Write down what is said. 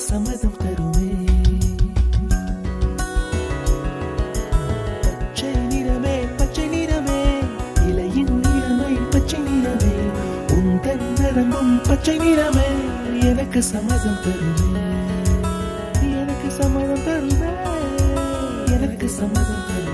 சம்மதம் தருமே. பச்சை நிறமே பச்சை நிறமே, இலையின் நிறமை பச்சை நிறமே, உந்தன் நரம்பும் பச்சை நிறமே, எனக்கு சம்மதம் தருமே, எனக்கு சம்மதம் தருமே, எனக்கு சம்மதம் தருமே.